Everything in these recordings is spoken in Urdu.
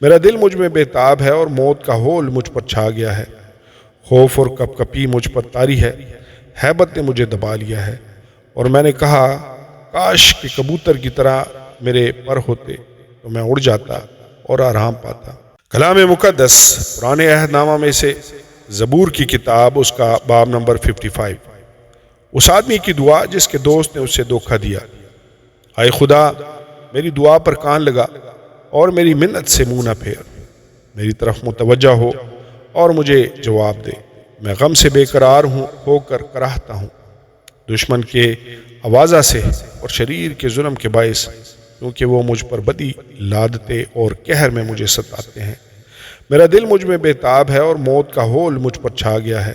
میرا دل مجھ میں بےتاب ہے اور موت کا ہول مجھ پر چھا گیا ہے۔ خوف اور کپ کپی مجھ پر طاری ہے، ہیبت نے مجھے دبا لیا ہے، اور میں نے کہا کاش کہ کبوتر کی طرح میرے پر ہوتے تو میں اڑ جاتا اور آرام پاتا۔ کلام مقدس پرانے عہد نامہ میں سے زبور کی کتاب، اس کا باب نمبر 55۔ اس آدمی کی دعا جس کے دوست نے اسے دھوکہ دیا۔ اے خدا، میری دعا پر کان لگا اور میری منت سے منہ نہ پھیر، میری طرف متوجہ ہو اور مجھے جواب دے۔ میں غم سے بے قرار ہو کر کراہتا ہوں، دشمن کے آوازہ سے اور شریر کے ظلم کے باعث، کیونکہ وہ مجھ پر بدی لادتے اور قہر میں مجھے ستاتے ہیں۔ میرا دل مجھ میں بےتاب ہے اور موت کا ہول مجھ پر چھا گیا ہے۔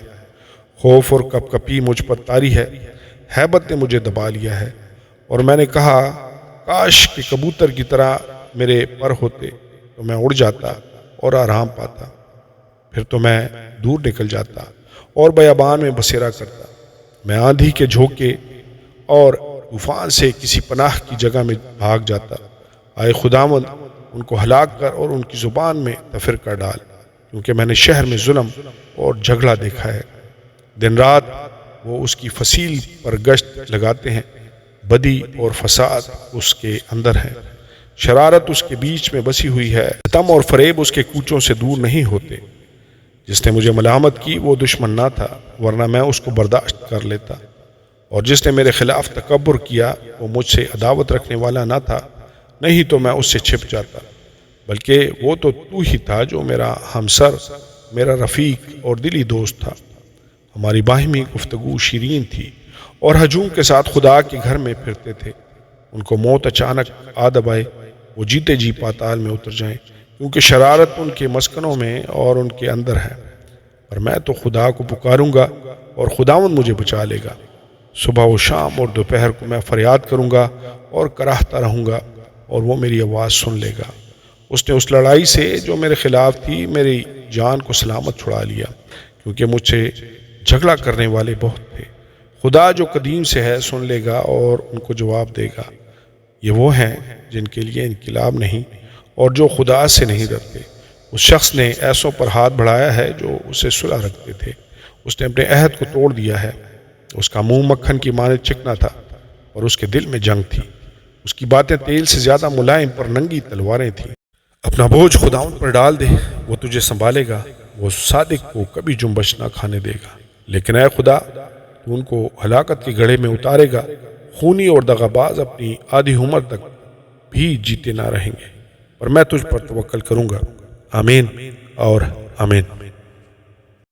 خوف اور کپ کپی مجھ پر طاری ہے، ہیبت نے مجھے دبا لیا ہے، اور میں نے کہا کاش کہ کبوتر کی طرح میرے پر ہوتے تو میں اڑ جاتا اور آرام پاتا۔ پھر تو میں دور نکل جاتا اور بیابان میں بسیرا کرتا، میں آندھی کے جھونکے اور طوفان سے کسی پناہ کی جگہ میں بھاگ جاتا۔ اے خداوند، ان کو ہلاک کر اور ان کی زبان میں تفر کر ڈال، کیونکہ میں نے شہر میں ظلم اور جھگڑا دیکھا ہے۔ دن رات وہ اس کی فصیل پر گشت لگاتے ہیں، بدی اور فساد اس کے اندر ہے، شرارت اس کے بیچ میں بسی ہوئی ہے، ستم اور فریب اس کے کوچوں سے دور نہیں ہوتے۔ جس نے مجھے ملامت کی وہ دشمن نہ تھا، ورنہ میں اس کو برداشت کر لیتا، اور جس نے میرے خلاف تکبر کیا وہ مجھ سے عداوت رکھنے والا نہ تھا، نہیں تو میں اس سے چھپ جاتا، بلکہ وہ تو ہی تھا جو میرا ہمسر، میرا رفیق اور دلی دوست تھا۔ ہماری باہمی گفتگو شیرین تھی اور ہجوم کے ساتھ خدا کے گھر میں پھرتے تھے۔ ان کو موت اچانک آ دبائے، وہ جیتے جی پاتال میں اتر جائیں، کیونکہ شرارت ان کے مسکنوں میں اور ان کے اندر ہے۔ اور میں تو خدا کو پکاروں گا اور خداوند مجھے بچا لے گا۔ صبح و شام اور دوپہر کو میں فریاد کروں گا اور کراہتا رہوں گا، اور وہ میری آواز سن لے گا۔ اس نے اس لڑائی سے جو میرے خلاف تھی میری جان کو سلامت چھڑا لیا، کیونکہ مجھ سے جھگڑا کرنے والے بہت تھے۔ خدا جو قدیم سے ہے سن لے گا اور ان کو جواب دے گا۔ یہ وہ ہیں جن کے لیے انقلاب نہیں اور جو خدا سے نہیں ڈرتے۔ اس شخص نے ایسوں پر ہاتھ بڑھایا ہے جو اسے صلح رکھتے تھے۔ اس نے اپنے عہد کو توڑ دیا ہے۔ اس کا منہ مکھن کی مانند چکنا تھا اور اس کے دل میں جنگ تھی۔ اس کی باتیں تیل سے زیادہ ملائم پر ننگی تلواریں تھیں۔ اپنا بوجھ خداوند پر ڈال دے، وہ تجھے سنبھالے گا، وہ صادق کو کبھی جنبش نہ کھانے دے گا۔ لیکن اے خدا، تو ان کو ہلاکت کے گڑھے میں اتارے گا۔ خونی اور دغاباز اپنی آدھی عمر تک بھی جیتے نہ رہیں گے، پر میں تجھ پر توکل کروں گا۔ آمین اور آمین۔